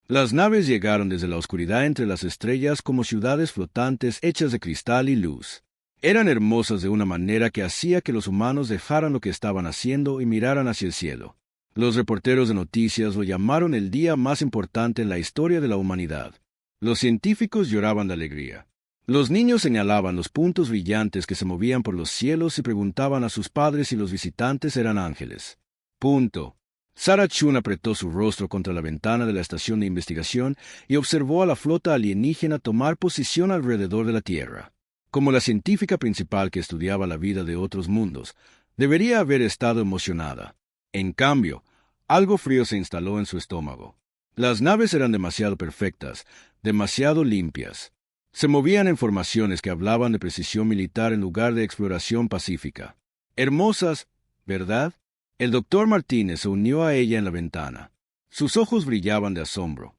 Las naves llegaron desde la oscuridad entre las estrellas como ciudades flotantes hechas de cristal y luz. Eran hermosas de una manera que hacía que los humanos dejaran lo que estaban haciendo y miraran hacia el cielo. Los reporteros de noticias lo llamaron el día más importante en la historia de la humanidad. Los científicos lloraban de alegría. Los niños señalaban los puntos brillantes que se movían por los cielos y preguntaban a sus padres si los visitantes eran ángeles. Punto. Sarah Chun apretó su rostro contra la ventana de la estación de investigación y observó a la flota alienígena tomar posición alrededor de la Tierra. Como la científica principal que estudiaba la vida de otros mundos, debería haber estado emocionada. En cambio, algo frío se instaló en su estómago. Las naves eran demasiado perfectas, demasiado limpias. Se movían en formaciones que hablaban de precisión militar en lugar de exploración pacífica. Hermosas, ¿verdad? El doctor Martínez se unió a ella en la ventana. Sus ojos brillaban de asombro.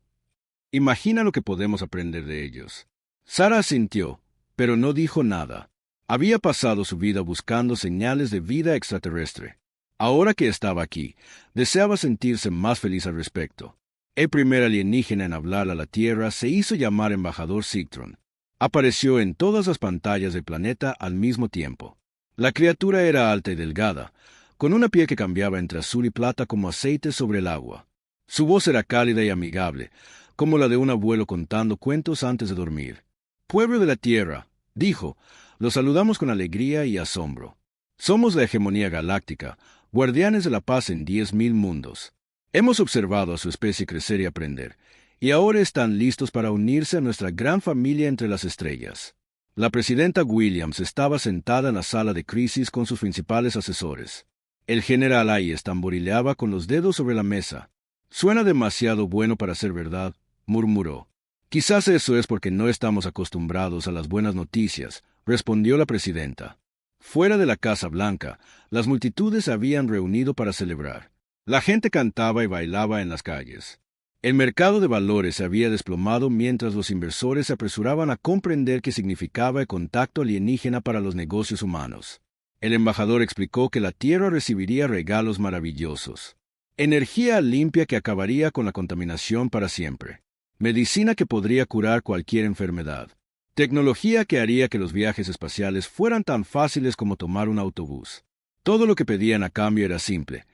Imagina lo que podemos aprender de ellos. Sarah asintió, pero no dijo nada. Había pasado su vida buscando señales de vida extraterrestre. Ahora que estaba aquí, deseaba sentirse más feliz al respecto. El primer alienígena en hablar a la Tierra se hizo llamar embajador Sigtron. Apareció en todas las pantallas del planeta al mismo tiempo. La criatura era alta y delgada, con una piel que cambiaba entre azul y plata como aceite sobre el agua. Su voz era cálida y amigable, como la de un abuelo contando cuentos antes de dormir. «Pueblo de la Tierra», dijo, «lo saludamos con alegría y asombro. Somos la hegemonía galáctica, guardianes de la paz en 10.000 mundos. Hemos observado a su especie crecer y aprender, y ahora están listos para unirse a nuestra gran familia entre las estrellas». La presidenta Williams estaba sentada en la sala de crisis con sus principales asesores. El general Hayes tamborileaba con los dedos sobre la mesa. «Suena demasiado bueno para ser verdad», murmuró. «Quizás eso es porque no estamos acostumbrados a las buenas noticias», respondió la presidenta. Fuera de la Casa Blanca, las multitudes se habían reunido para celebrar. La gente cantaba y bailaba en las calles. El mercado de valores se había desplomado mientras los inversores se apresuraban a comprender qué significaba el contacto alienígena para los negocios humanos. El embajador explicó que la Tierra recibiría regalos maravillosos. Energía limpia que acabaría con la contaminación para siempre. Medicina que podría curar cualquier enfermedad. Tecnología que haría que los viajes espaciales fueran tan fáciles como tomar un autobús. Todo lo que pedían a cambio era simple: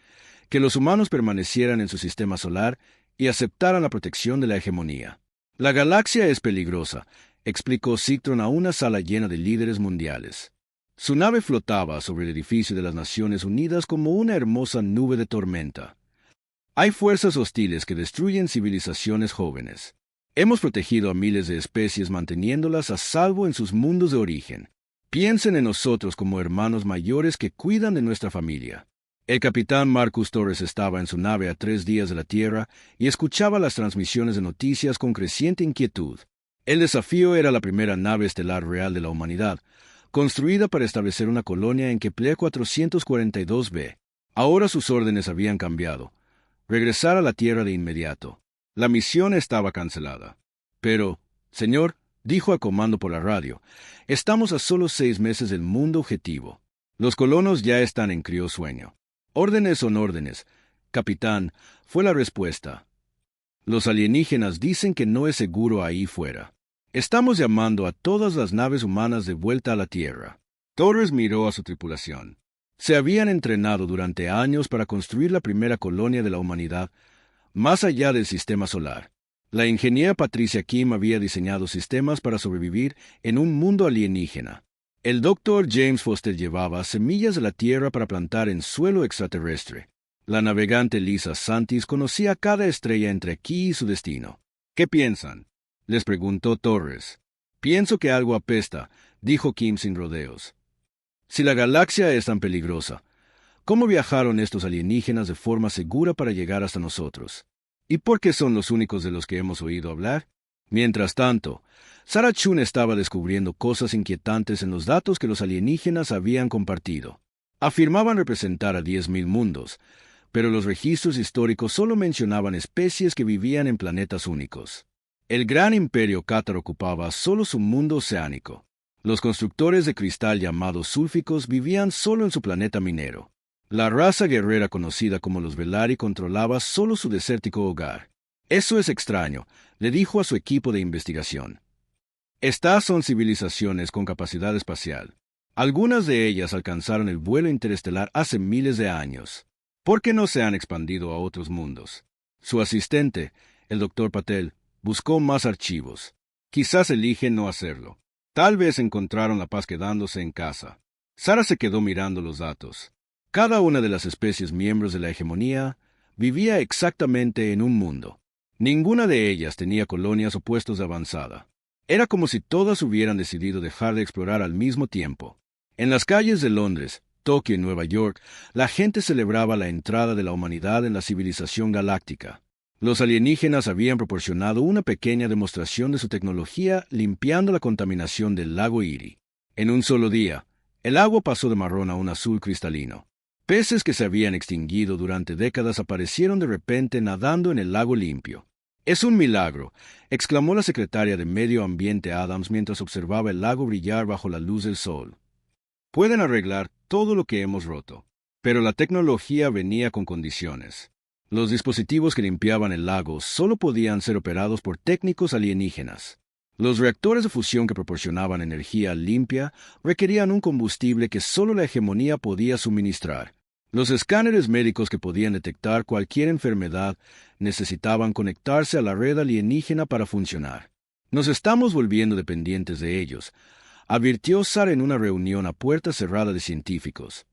que los humanos permanecieran en su sistema solar y aceptaran la protección de la hegemonía. «La galaxia es peligrosa», explicó Sigtron a una sala llena de líderes mundiales. Su nave flotaba sobre el edificio de las Naciones Unidas como una hermosa nube de tormenta. «Hay fuerzas hostiles que destruyen civilizaciones jóvenes. Hemos protegido a miles de especies manteniéndolas a salvo en sus mundos de origen. Piensen en nosotros como hermanos mayores que cuidan de nuestra familia». El capitán Marcus Torres estaba en su nave a 3 días de la Tierra y escuchaba las transmisiones de noticias con creciente inquietud. El desafío era la primera nave estelar real de la humanidad, construida para establecer una colonia en Kepler 442b. Ahora sus órdenes habían cambiado: regresar a la Tierra de inmediato. La misión estaba cancelada. «Pero, señor», dijo al comando por la radio, «estamos a solo 6 meses del mundo objetivo. Los colonos ya están en criosueño». «Órdenes son órdenes, capitán», fue la respuesta. «Los alienígenas dicen que no es seguro ahí fuera. Estamos llamando a todas las naves humanas de vuelta a la Tierra». Torres miró a su tripulación. Se habían entrenado durante años para construir la primera colonia de la humanidad, más allá del sistema solar. La ingeniera Patricia Kim había diseñado sistemas para sobrevivir en un mundo alienígena. El doctor James Foster llevaba semillas de la Tierra para plantar en suelo extraterrestre. La navegante Lisa Santis conocía cada estrella entre aquí y su destino. «¿Qué piensan?», les preguntó Torres. «Pienso que algo apesta», dijo Kim sin rodeos. «Si la galaxia es tan peligrosa, ¿cómo viajaron estos alienígenas de forma segura para llegar hasta nosotros? ¿Y por qué son los únicos de los que hemos oído hablar?». Mientras tanto, Sarah Chun estaba descubriendo cosas inquietantes en los datos que los alienígenas habían compartido. Afirmaban representar a 10.000 mundos, pero los registros históricos solo mencionaban especies que vivían en planetas únicos. El gran imperio cátaro ocupaba solo su mundo oceánico. Los constructores de cristal llamados súlficos vivían solo en su planeta minero. La raza guerrera conocida como los Velari controlaba solo su desértico hogar. Eso es extraño, le dijo a su equipo de investigación. Estas son civilizaciones con capacidad espacial. Algunas de ellas alcanzaron el vuelo interestelar hace miles de años. ¿Por qué no se han expandido a otros mundos? Su asistente, el Dr. Patel, buscó más archivos. Quizás eligen no hacerlo. Tal vez encontraron la paz quedándose en casa. Sara se quedó mirando los datos. Cada una de las especies miembros de la hegemonía vivía exactamente en un mundo. Ninguna de ellas tenía colonias o puestos de avanzada. Era como si todas hubieran decidido dejar de explorar al mismo tiempo. En las calles de Londres, Tokio y Nueva York, la gente celebraba la entrada de la humanidad en la civilización galáctica. Los alienígenas habían proporcionado una pequeña demostración de su tecnología limpiando la contaminación del lago Erie. En un solo día, el agua pasó de marrón a un azul cristalino. Peces que se habían extinguido durante décadas aparecieron de repente nadando en el lago limpio. «Es un milagro», exclamó la secretaria de Medio Ambiente Adams mientras observaba el lago brillar bajo la luz del sol. «Pueden arreglar todo lo que hemos roto, pero la tecnología venía con condiciones. Los dispositivos que limpiaban el lago solo podían ser operados por técnicos alienígenas. Los reactores de fusión que proporcionaban energía limpia requerían un combustible que solo la hegemonía podía suministrar. Los escáneres médicos que podían detectar cualquier enfermedad necesitaban conectarse a la red alienígena para funcionar. Nos estamos volviendo dependientes de ellos», advirtió Sara en una reunión a puerta cerrada de científicos.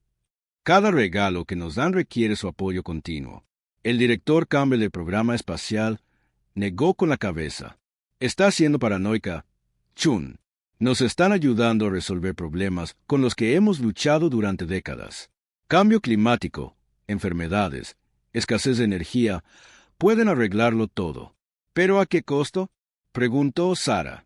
«Cada regalo que nos dan requiere su apoyo continuo». El director Campbell del programa espacial negó con la cabeza. «Está siendo paranoica, Chun. Nos están ayudando a resolver problemas con los que hemos luchado durante décadas. Cambio climático, enfermedades, escasez de energía, pueden arreglarlo todo». «¿Pero a qué costo?», preguntó Sara.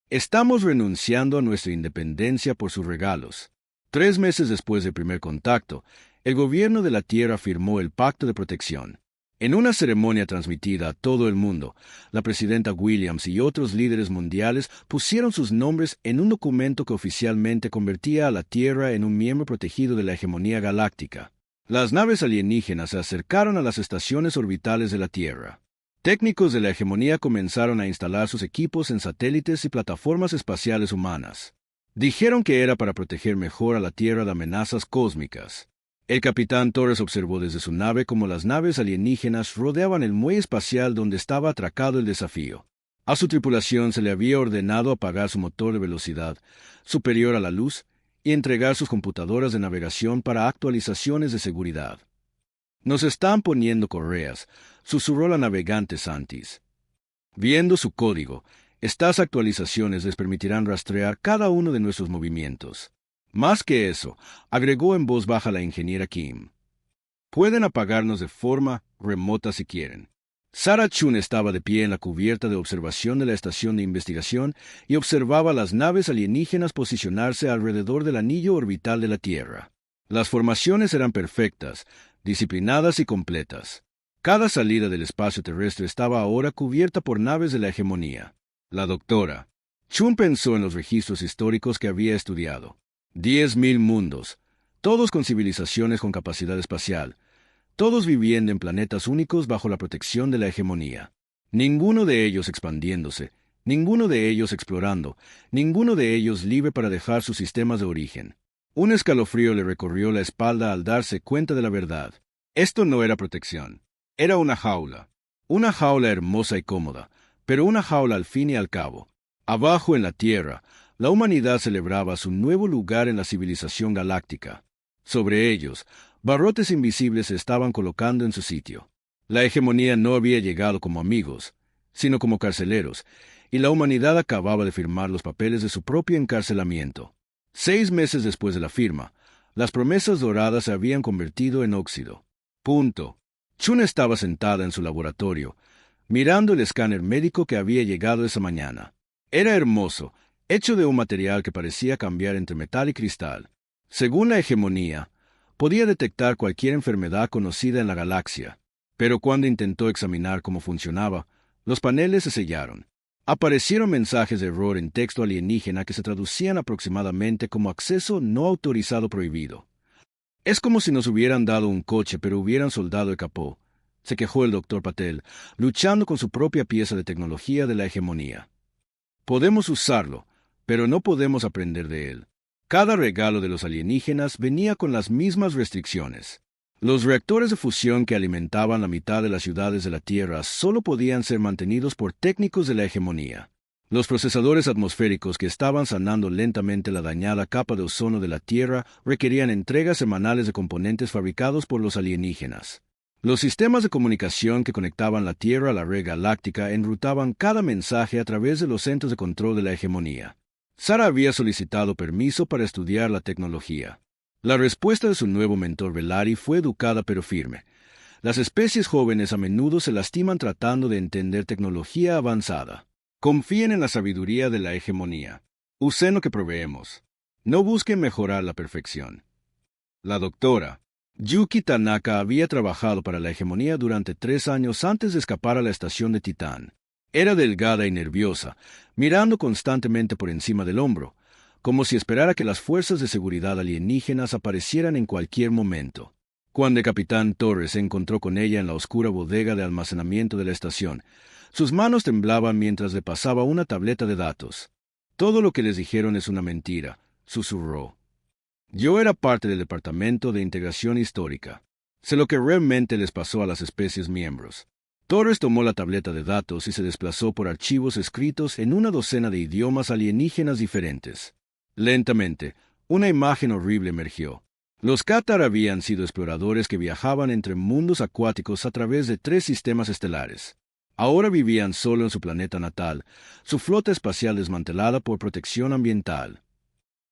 «Estamos renunciando a nuestra independencia por sus regalos». 3 meses después del primer contacto, el gobierno de la Tierra firmó el Pacto de Protección. En una ceremonia transmitida a todo el mundo, la presidenta Williams y otros líderes mundiales pusieron sus nombres en un documento que oficialmente convertía a la Tierra en un miembro protegido de la hegemonía galáctica. Las naves alienígenas se acercaron a las estaciones orbitales de la Tierra. Técnicos de la hegemonía comenzaron a instalar sus equipos en satélites y plataformas espaciales humanas. Dijeron que era para proteger mejor a la Tierra de amenazas cósmicas. El capitán Torres observó desde su nave cómo las naves alienígenas rodeaban el muelle espacial donde estaba atracado el desafío. A su tripulación se le había ordenado apagar su motor de velocidad superior a la luz y entregar sus computadoras de navegación para actualizaciones de seguridad. «Nos están poniendo correas», susurró la navegante Santis. «Viendo su código, estas actualizaciones les permitirán rastrear cada uno de nuestros movimientos. Más que eso», agregó en voz baja la ingeniera Kim, «pueden apagarnos de forma remota si quieren». Sara Chun estaba de pie en la cubierta de observación de la estación de investigación y observaba las naves alienígenas posicionarse alrededor del anillo orbital de la Tierra. Las formaciones eran perfectas, disciplinadas y completas. Cada salida del espacio terrestre estaba ahora cubierta por naves de la hegemonía. La doctora Chun pensó en los registros históricos que había estudiado. 10.000 mundos, todos con civilizaciones con capacidad espacial, todos viviendo en planetas únicos bajo la protección de la hegemonía. Ninguno de ellos expandiéndose, ninguno de ellos explorando, ninguno de ellos libre para dejar sus sistemas de origen. Un escalofrío le recorrió la espalda al darse cuenta de la verdad. Esto no era protección. Era una jaula. Una jaula hermosa y cómoda, pero una jaula al fin y al cabo. Abajo en la Tierra, la humanidad celebraba su nuevo lugar en la civilización galáctica. Sobre ellos, barrotes invisibles se estaban colocando en su sitio. La hegemonía no había llegado como amigos, sino como carceleros, y la humanidad acababa de firmar los papeles de su propio encarcelamiento. 6 meses después de la firma, las promesas doradas se habían convertido en óxido. Punto. Chun estaba sentada en su laboratorio, mirando el escáner médico que había llegado esa mañana. Era hermoso, hecho de un material que parecía cambiar entre metal y cristal. Según la hegemonía, podía detectar cualquier enfermedad conocida en la galaxia, pero cuando intentó examinar cómo funcionaba, los paneles se sellaron. Aparecieron mensajes de error en texto alienígena que se traducían aproximadamente como acceso no autorizado prohibido. «Es como si nos hubieran dado un coche pero hubieran soldado el capó», se quejó el doctor Patel, luchando con su propia pieza de tecnología de la hegemonía. Podemos usarlo, pero no podemos aprender de él. Cada regalo de los alienígenas venía con las mismas restricciones. Los reactores de fusión que alimentaban la mitad de las ciudades de la Tierra solo podían ser mantenidos por técnicos de la hegemonía. Los procesadores atmosféricos que estaban sanando lentamente la dañada capa de ozono de la Tierra requerían entregas semanales de componentes fabricados por los alienígenas. Los sistemas de comunicación que conectaban la Tierra a la red galáctica enrutaban cada mensaje a través de los centros de control de la hegemonía. Sara había solicitado permiso para estudiar la tecnología. La respuesta de su nuevo mentor Velari fue educada pero firme. Las especies jóvenes a menudo se lastiman tratando de entender tecnología avanzada. Confíen en la sabiduría de la hegemonía. Usen lo que proveemos. No busquen mejorar la perfección. La doctora Yuki Tanaka había trabajado para la hegemonía durante 3 años antes de escapar a la estación de Titán. Era delgada y nerviosa, mirando constantemente por encima del hombro, como si esperara que las fuerzas de seguridad alienígenas aparecieran en cualquier momento. Cuando el capitán Torres se encontró con ella en la oscura bodega de almacenamiento de la estación, sus manos temblaban mientras le pasaba una tableta de datos. «Todo lo que les dijeron es una mentira», susurró. «Yo era parte del Departamento de Integración Histórica. Sé lo que realmente les pasó a las especies miembros». Torres tomó la tableta de datos y se desplazó por archivos escritos en una docena de idiomas alienígenas diferentes. Lentamente, una imagen horrible emergió. Los Qatar habían sido exploradores que viajaban entre mundos acuáticos a través de 3 sistemas estelares. Ahora vivían solo en su planeta natal, su flota espacial desmantelada por protección ambiental.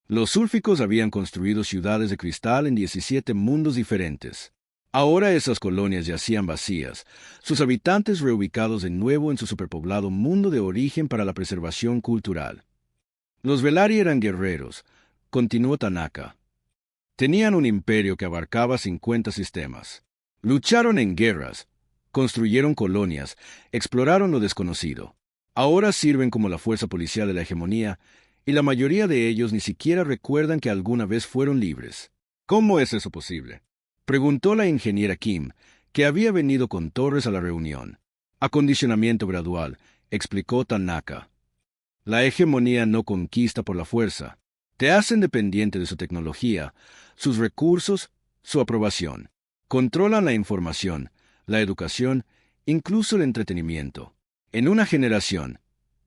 Los súlficos habían construido ciudades de cristal en 17 mundos diferentes. Ahora esas colonias yacían vacías, sus habitantes reubicados de nuevo en su superpoblado mundo de origen para la preservación cultural. Los Velari eran guerreros, continuó Tanaka. Tenían un imperio que abarcaba 50 sistemas. Lucharon en guerras, construyeron colonias, exploraron lo desconocido. Ahora sirven como la fuerza policial de la hegemonía, y la mayoría de ellos ni siquiera recuerdan que alguna vez fueron libres. ¿Cómo es eso posible?, preguntó la ingeniera Kim, que había venido con Torres a la reunión. Acondicionamiento gradual, explicó Tanaka. La hegemonía no conquista por la fuerza. Te hacen dependiente de su tecnología, sus recursos, su aprobación. Controlan la información, la educación, incluso el entretenimiento. En una generación,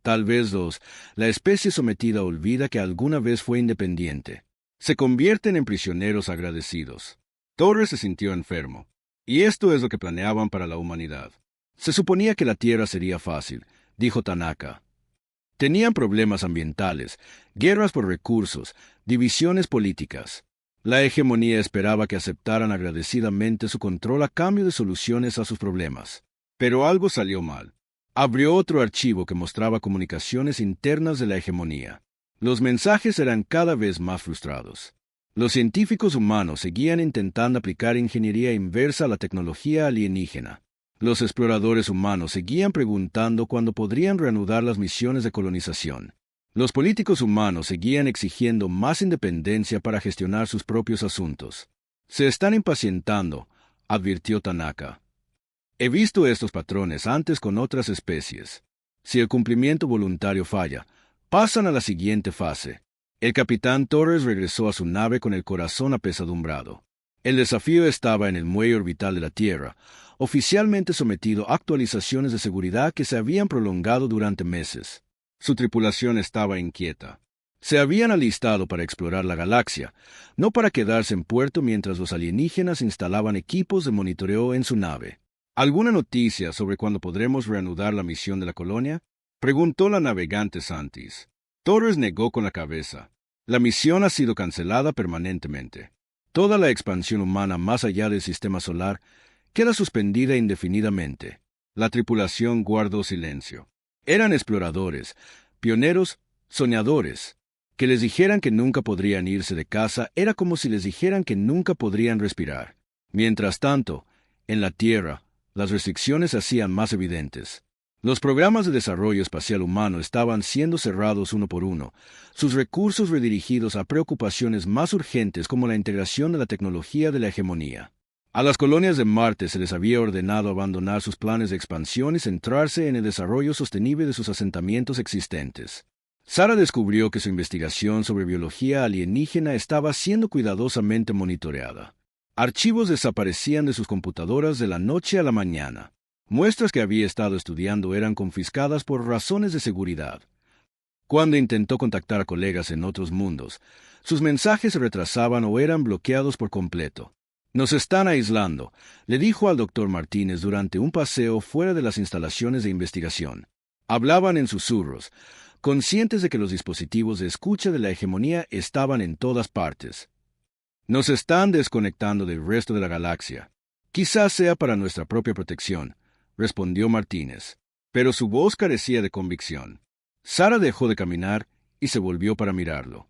tal vez 2, la especie sometida olvida que alguna vez fue independiente. Se convierten en prisioneros agradecidos. Torres se sintió enfermo. Y esto es lo que planeaban para la humanidad. Se suponía que la Tierra sería fácil, dijo Tanaka. Tenían problemas ambientales, guerras por recursos, divisiones políticas. La hegemonía esperaba que aceptaran agradecidamente su control a cambio de soluciones a sus problemas. Pero algo salió mal. Abrió otro archivo que mostraba comunicaciones internas de la hegemonía. Los mensajes eran cada vez más frustrados. Los científicos humanos seguían intentando aplicar ingeniería inversa a la tecnología alienígena. Los exploradores humanos seguían preguntando cuándo podrían reanudar las misiones de colonización. Los políticos humanos seguían exigiendo más independencia para gestionar sus propios asuntos. Se están impacientando, advirtió Tanaka. He visto estos patrones antes con otras especies. Si el cumplimiento voluntario falla, pasan a la siguiente fase. El capitán Torres regresó a su nave con el corazón apesadumbrado. El desafío estaba en el muelle orbital de la Tierra, oficialmente sometido a actualizaciones de seguridad que se habían prolongado durante meses. Su tripulación estaba inquieta. Se habían alistado para explorar la galaxia, no para quedarse en puerto mientras los alienígenas instalaban equipos de monitoreo en su nave. ¿Alguna noticia sobre cuándo podremos reanudar la misión de la colonia?, preguntó la navegante Santis. Torres negó con la cabeza. La misión ha sido cancelada permanentemente. Toda la expansión humana más allá del sistema solar queda suspendida indefinidamente. La tripulación guardó silencio. Eran exploradores, pioneros, soñadores. Que les dijeran que nunca podrían irse de casa era como si les dijeran que nunca podrían respirar. Mientras tanto, en la Tierra, las restricciones se hacían más evidentes. Los programas de desarrollo espacial humano estaban siendo cerrados uno por uno, sus recursos redirigidos a preocupaciones más urgentes como la integración de la tecnología de la hegemonía. A las colonias de Marte se les había ordenado abandonar sus planes de expansión y centrarse en el desarrollo sostenible de sus asentamientos existentes. Sara descubrió que su investigación sobre biología alienígena estaba siendo cuidadosamente monitoreada. Archivos desaparecían de sus computadoras de la noche a la mañana. Muestras que había estado estudiando eran confiscadas por razones de seguridad. Cuando intentó contactar a colegas en otros mundos, sus mensajes se retrasaban o eran bloqueados por completo. «Nos están aislando», le dijo al doctor Martínez durante un paseo fuera de las instalaciones de investigación. Hablaban en susurros, conscientes de que los dispositivos de escucha de la hegemonía estaban en todas partes. «Nos están desconectando del resto de la galaxia. Quizás sea para nuestra propia protección», respondió Martínez, pero su voz carecía de convicción. Sara dejó de caminar y se volvió para mirarlo.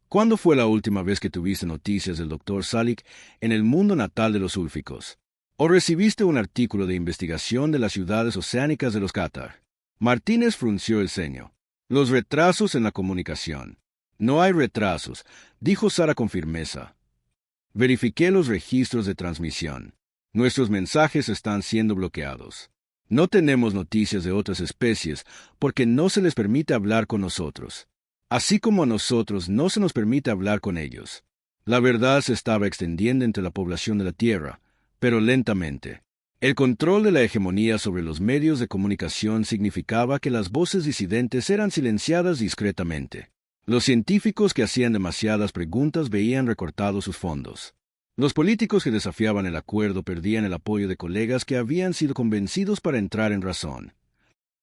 «¿Cuándo fue la última vez que tuviste noticias del Dr. Salik en el mundo natal de los Úlficos? ¿O recibiste un artículo de investigación de las ciudades oceánicas de los Qatar?» Martínez frunció el ceño. «Los retrasos en la comunicación». «No hay retrasos», dijo Sara con firmeza. «Verifiqué los registros de transmisión. Nuestros mensajes están siendo bloqueados. No tenemos noticias de otras especies porque no se les permite hablar con nosotros, así como a nosotros no se nos permite hablar con ellos». La verdad se estaba extendiendo entre la población de la Tierra, pero lentamente. El control de la hegemonía sobre los medios de comunicación significaba que las voces disidentes eran silenciadas discretamente. Los científicos que hacían demasiadas preguntas veían recortados sus fondos. Los políticos que desafiaban el acuerdo perdían el apoyo de colegas que habían sido convencidos para entrar en razón.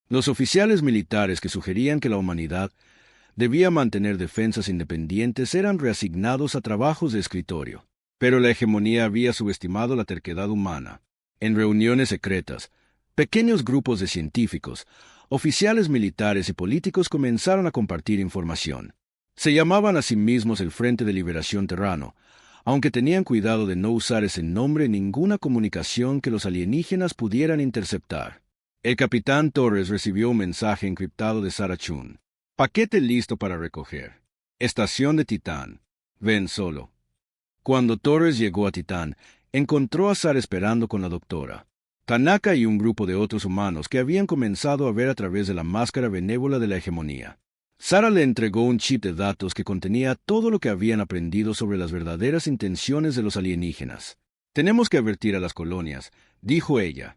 Los oficiales militares que sugerían que la humanidad debía mantener defensas independientes eran reasignados a trabajos de escritorio. Pero la hegemonía había subestimado la terquedad humana. En reuniones secretas, pequeños grupos de científicos, oficiales militares y políticos comenzaron a compartir información. Se llamaban a sí mismos el Frente de Liberación Terrano, aunque tenían cuidado de no usar ese nombre en ninguna comunicación que los alienígenas pudieran interceptar. El capitán Torres recibió un mensaje encriptado de Sarah Chun. «Paquete listo para recoger. Estación de Titán. Ven solo». Cuando Torres llegó a Titán, encontró a Sara esperando con la doctora Tanaka y un grupo de otros humanos que habían comenzado a ver a través de la máscara benévola de la hegemonía. Sara le entregó un chip de datos que contenía todo lo que habían aprendido sobre las verdaderas intenciones de los alienígenas. «Tenemos que advertir a las colonias», dijo ella,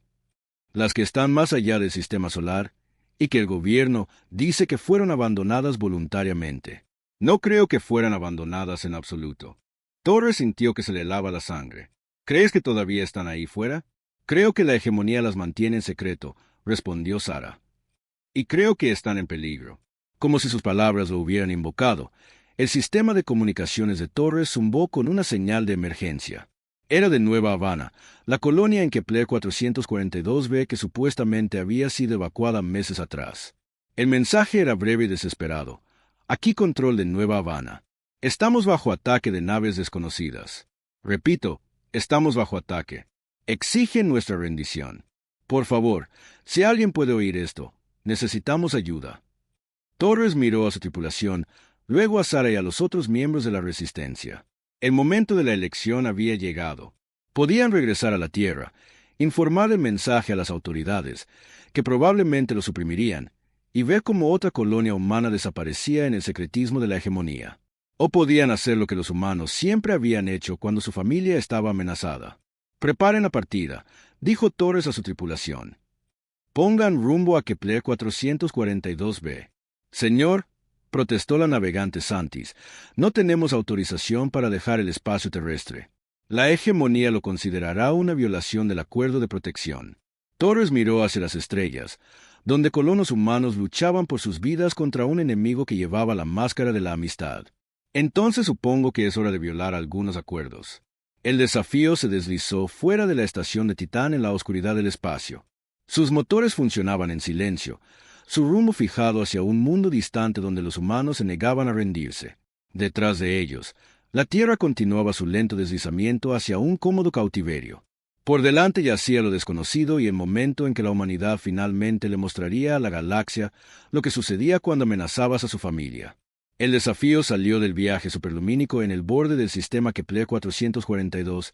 «las que están más allá del sistema solar, y que el gobierno dice que fueron abandonadas voluntariamente. No creo que fueran abandonadas en absoluto». Torres sintió que se le helaba la sangre. «¿Crees que todavía están ahí fuera?» «Creo que la hegemonía las mantiene en secreto», respondió Sara. «Y creo que están en peligro». Como si sus palabras lo hubieran invocado, el sistema de comunicaciones de Torres zumbó con una señal de emergencia. Era de Nueva Habana, la colonia en Kepler 442b que supuestamente había sido evacuada meses atrás. El mensaje era breve y desesperado. «Aquí control de Nueva Habana. Estamos bajo ataque de naves desconocidas. Repito, estamos bajo ataque. Exigen nuestra rendición. Por favor, si alguien puede oír esto, necesitamos ayuda». Torres miró a su tripulación, luego a Sara y a los otros miembros de la Resistencia. El momento de la elección había llegado. Podían regresar a la Tierra, informar el mensaje a las autoridades, que probablemente lo suprimirían, y ver cómo otra colonia humana desaparecía en el secretismo de la hegemonía. O podían hacer lo que los humanos siempre habían hecho cuando su familia estaba amenazada. «Preparen la partida», dijo Torres a su tripulación. «Pongan rumbo a Kepler 442b». «Señor», protestó la navegante Santis, «no tenemos autorización para dejar el espacio terrestre. La hegemonía lo considerará una violación del acuerdo de protección». Torres miró hacia las estrellas, donde colonos humanos luchaban por sus vidas contra un enemigo que llevaba la máscara de la amistad. «Entonces supongo que es hora de violar algunos acuerdos». El desafío se deslizó fuera de la estación de Titán en la oscuridad del espacio. Sus motores funcionaban en silencio, su rumbo fijado hacia un mundo distante donde los humanos se negaban a rendirse. Detrás de ellos, la Tierra continuaba su lento deslizamiento hacia un cómodo cautiverio. Por delante yacía lo desconocido y el momento en que la humanidad finalmente le mostraría a la galaxia lo que sucedía cuando amenazabas a su familia. El desafío salió del viaje superlumínico en el borde del sistema Kepler 442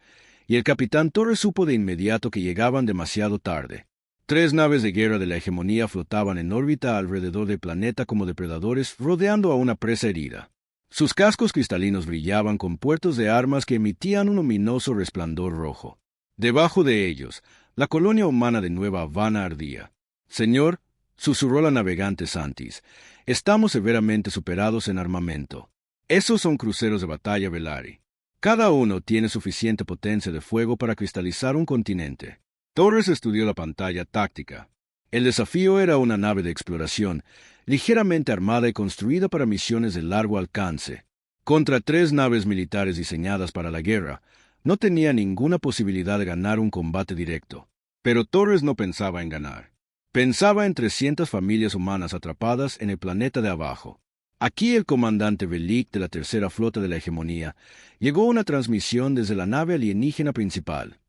y el capitán Torres supo de inmediato que llegaban demasiado tarde. 3 naves de guerra de la hegemonía flotaban en órbita alrededor del planeta como depredadores rodeando a una presa herida. Sus cascos cristalinos brillaban con puertos de armas que emitían un luminoso resplandor rojo. Debajo de ellos, la colonia humana de Nueva Habana ardía. «Señor», susurró la navegante Santis, «estamos severamente superados en armamento. Esos son cruceros de batalla Velari. Cada uno tiene suficiente potencia de fuego para cristalizar un continente». Torres estudió la pantalla táctica. El desafío era una nave de exploración, ligeramente armada y construida para misiones de largo alcance. Contra 3 naves militares diseñadas para la guerra, no tenía ninguna posibilidad de ganar un combate directo. Pero Torres no pensaba en ganar. Pensaba en 300 familias humanas atrapadas en el planeta de abajo. Aquí el comandante Velik de la Tercera Flota de la Hegemonía llegó una transmisión desde la nave alienígena principal.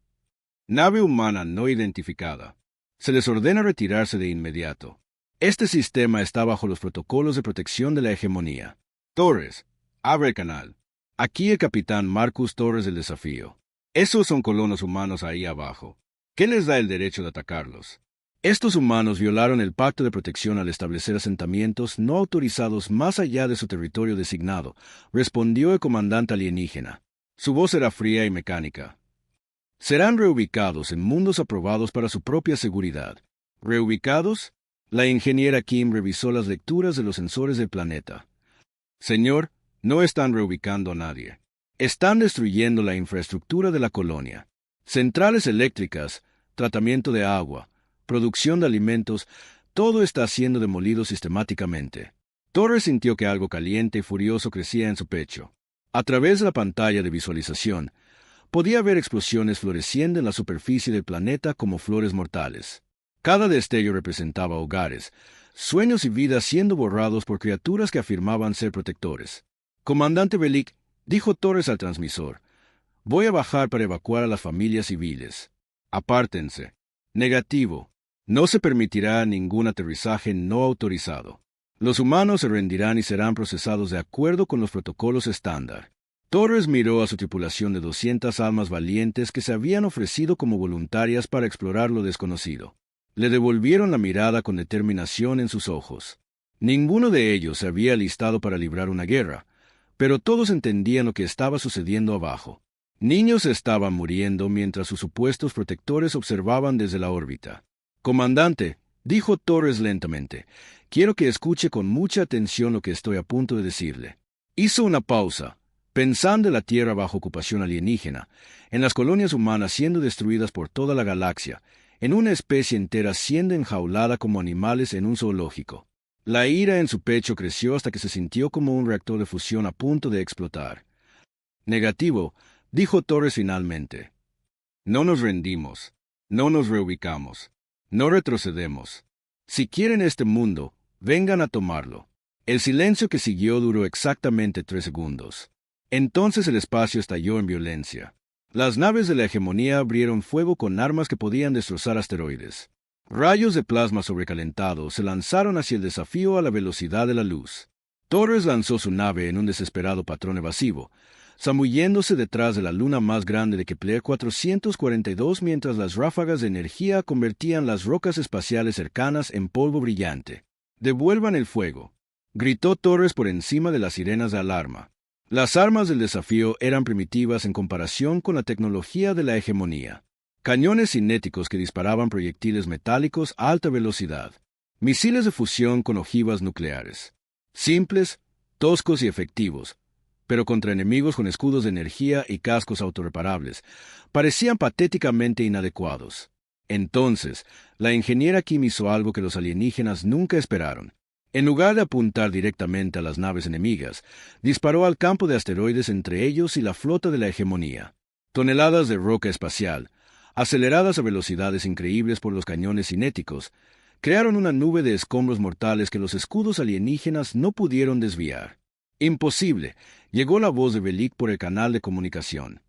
Nave humana no identificada. Se les ordena retirarse de inmediato. Este sistema está bajo los protocolos de protección de la hegemonía. Torres, abre el canal. Aquí el capitán Marcus Torres del Desafío. Esos son colonos humanos ahí abajo. ¿Qué les da el derecho de atacarlos? Estos humanos violaron el pacto de protección al establecer asentamientos no autorizados más allá de su territorio designado, respondió el comandante alienígena. Su voz era fría y mecánica. Serán reubicados en mundos aprobados para su propia seguridad. ¿Reubicados? La ingeniera Kim revisó las lecturas de los sensores del planeta. Señor, no están reubicando a nadie. Están destruyendo la infraestructura de la colonia. Centrales eléctricas, tratamiento de agua, producción de alimentos, todo está siendo demolido sistemáticamente. Torres sintió que algo caliente y furioso crecía en su pecho. A través de la pantalla de visualización, podía ver explosiones floreciendo en la superficie del planeta como flores mortales. Cada destello representaba hogares, sueños y vidas siendo borrados por criaturas que afirmaban ser protectores. «Comandante Velik», dijo Torres al transmisor, «voy a bajar para evacuar a las familias civiles. Apártense». «Negativo. No se permitirá ningún aterrizaje no autorizado. Los humanos se rendirán y serán procesados de acuerdo con los protocolos estándar». Torres miró a su tripulación de 200 almas valientes que se habían ofrecido como voluntarias para explorar lo desconocido. Le devolvieron la mirada con determinación en sus ojos. Ninguno de ellos se había alistado para librar una guerra, pero todos entendían lo que estaba sucediendo abajo. Niños estaban muriendo mientras sus supuestos protectores observaban desde la órbita. «Comandante», dijo Torres lentamente, «quiero que escuche con mucha atención lo que estoy a punto de decirle». Hizo una pausa, pensando en la Tierra bajo ocupación alienígena, en las colonias humanas siendo destruidas por toda la galaxia, en una especie entera siendo enjaulada como animales en un zoológico. La ira en su pecho creció hasta que se sintió como un reactor de fusión a punto de explotar. «Negativo», dijo Torres finalmente. «No nos rendimos, no nos reubicamos, no retrocedemos. Si quieren este mundo, vengan a tomarlo». El silencio que siguió duró exactamente 3 segundos. Entonces el espacio estalló en violencia. Las naves de la hegemonía abrieron fuego con armas que podían destrozar asteroides. Rayos de plasma sobrecalentados se lanzaron hacia el desafío a la velocidad de la luz. Torres lanzó su nave en un desesperado patrón evasivo, zambulléndose detrás de la luna más grande de Kepler 442 mientras las ráfagas de energía convertían las rocas espaciales cercanas en polvo brillante. «Devuelvan el fuego», gritó Torres por encima de las sirenas de alarma. Las armas del desafío eran primitivas en comparación con la tecnología de la hegemonía. Cañones cinéticos que disparaban proyectiles metálicos a alta velocidad. Misiles de fusión con ojivas nucleares. Simples, toscos y efectivos, pero contra enemigos con escudos de energía y cascos autorreparables, parecían patéticamente inadecuados. Entonces, la ingeniera Kim hizo algo que los alienígenas nunca esperaron. En lugar de apuntar directamente a las naves enemigas, disparó al campo de asteroides entre ellos y la flota de la hegemonía. Toneladas de roca espacial, aceleradas a velocidades increíbles por los cañones cinéticos, crearon una nube de escombros mortales que los escudos alienígenas no pudieron desviar. «Imposible», llegó la voz de Velik por el canal de comunicación.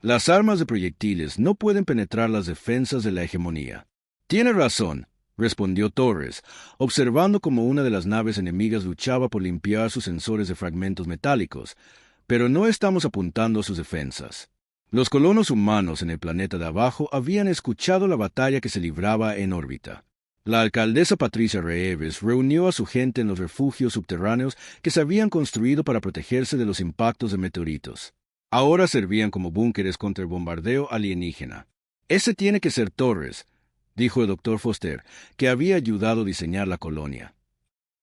«Las armas de proyectiles no pueden penetrar las defensas de la hegemonía». «Tiene razón», respondió Torres, observando cómo una de las naves enemigas luchaba por limpiar sus sensores de fragmentos metálicos, «pero no estamos apuntando a sus defensas. Los colonos humanos en el planeta de abajo habían escuchado la batalla que se libraba en órbita. La alcaldesa Patricia Reeves reunió a su gente en los refugios subterráneos que se habían construido para protegerse de los impactos de meteoritos. Ahora servían como búnkeres contra el bombardeo alienígena. «Ese tiene que ser Torres», dijo el Dr. Foster, que había ayudado a diseñar la colonia.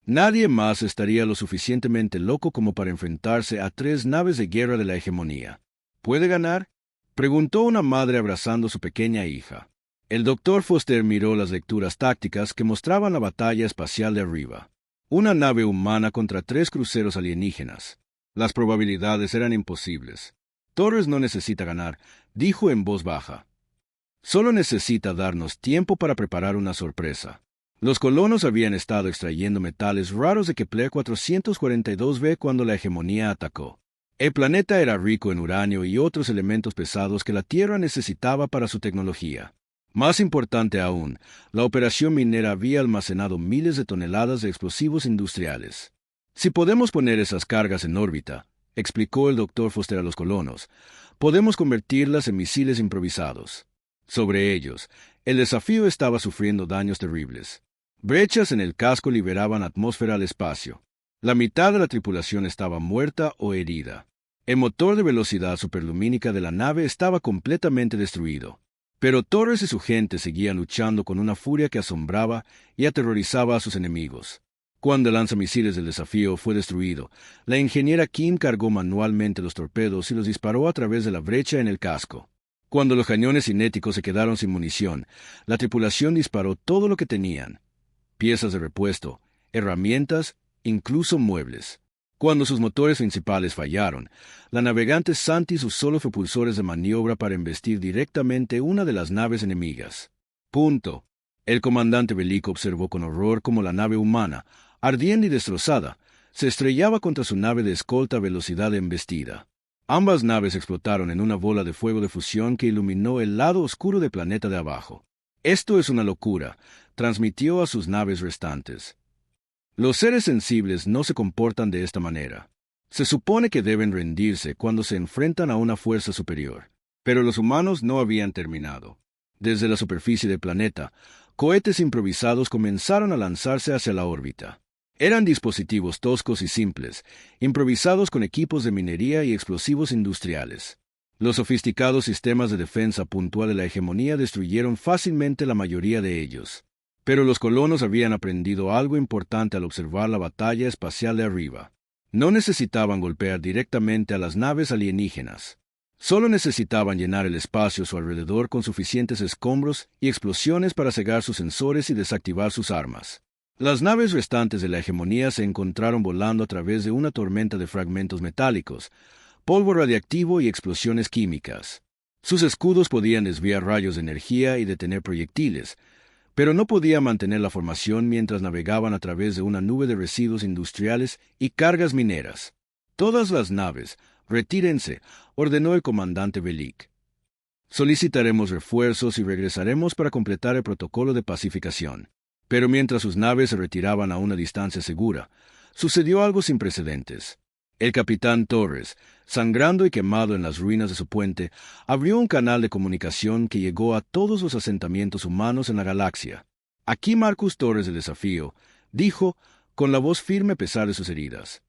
Nadie más estaría lo suficientemente loco como para enfrentarse a 3 naves de guerra de la hegemonía. ¿Puede ganar?, preguntó una madre abrazando a su pequeña hija. El Dr. Foster miró las lecturas tácticas que mostraban la batalla espacial de arriba. Una nave humana contra 3 cruceros alienígenas. Las probabilidades eran imposibles. Torres no necesita ganar, dijo en voz baja. Solo necesita darnos tiempo para preparar una sorpresa. Los colonos habían estado extrayendo metales raros de Kepler 442b cuando la hegemonía atacó. El planeta era rico en uranio y otros elementos pesados que la Tierra necesitaba para su tecnología. Más importante aún, la operación minera había almacenado miles de toneladas de explosivos industriales. «Si podemos poner esas cargas en órbita», explicó el Dr. Foster a los colonos, «podemos convertirlas en misiles improvisados». Sobre ellos, el desafío estaba sufriendo daños terribles. Brechas en el casco liberaban atmósfera al espacio. La mitad de la tripulación estaba muerta o herida. El motor de velocidad superlumínica de la nave estaba completamente destruido. Pero Torres y su gente seguían luchando con una furia que asombraba y aterrorizaba a sus enemigos. Cuando el lanzamisiles del desafío fue destruido, la ingeniera Kim cargó manualmente los torpedos y los disparó a través de la brecha en el casco. Cuando los cañones cinéticos se quedaron sin munición, la tripulación disparó todo lo que tenían: piezas de repuesto, herramientas, incluso muebles. Cuando sus motores principales fallaron, la navegante Santis usó los propulsores de maniobra para embestir directamente una de las naves enemigas. Punto. El comandante Bellico observó con horror cómo la nave humana, ardiente y destrozada, se estrellaba contra su nave de escolta a velocidad de embestida. Ambas naves explotaron en una bola de fuego de fusión que iluminó el lado oscuro del planeta de abajo. «Esto es una locura», transmitió a sus naves restantes. «Los seres sensibles no se comportan de esta manera. Se supone que deben rendirse cuando se enfrentan a una fuerza superior». Pero los humanos no habían terminado. Desde la superficie del planeta, cohetes improvisados comenzaron a lanzarse hacia la órbita. Eran dispositivos toscos y simples, improvisados con equipos de minería y explosivos industriales. Los sofisticados sistemas de defensa puntual de la hegemonía destruyeron fácilmente la mayoría de ellos. Pero los colonos habían aprendido algo importante al observar la batalla espacial de arriba. No necesitaban golpear directamente a las naves alienígenas. Solo necesitaban llenar el espacio a su alrededor con suficientes escombros y explosiones para cegar sus sensores y desactivar sus armas. Las naves restantes de la hegemonía se encontraron volando a través de una tormenta de fragmentos metálicos, polvo radiactivo y explosiones químicas. Sus escudos podían desviar rayos de energía y detener proyectiles, pero no podían mantener la formación mientras navegaban a través de una nube de residuos industriales y cargas mineras. «Todas las naves, retírense», ordenó el comandante Bellic. «Solicitaremos refuerzos y regresaremos para completar el protocolo de pacificación». Pero mientras sus naves se retiraban a una distancia segura, sucedió algo sin precedentes. El capitán Torres, sangrando y quemado en las ruinas de su puente, abrió un canal de comunicación que llegó a todos los asentamientos humanos en la galaxia. «Aquí Marcus Torres del Desafío», dijo, con la voz firme a pesar de sus heridas.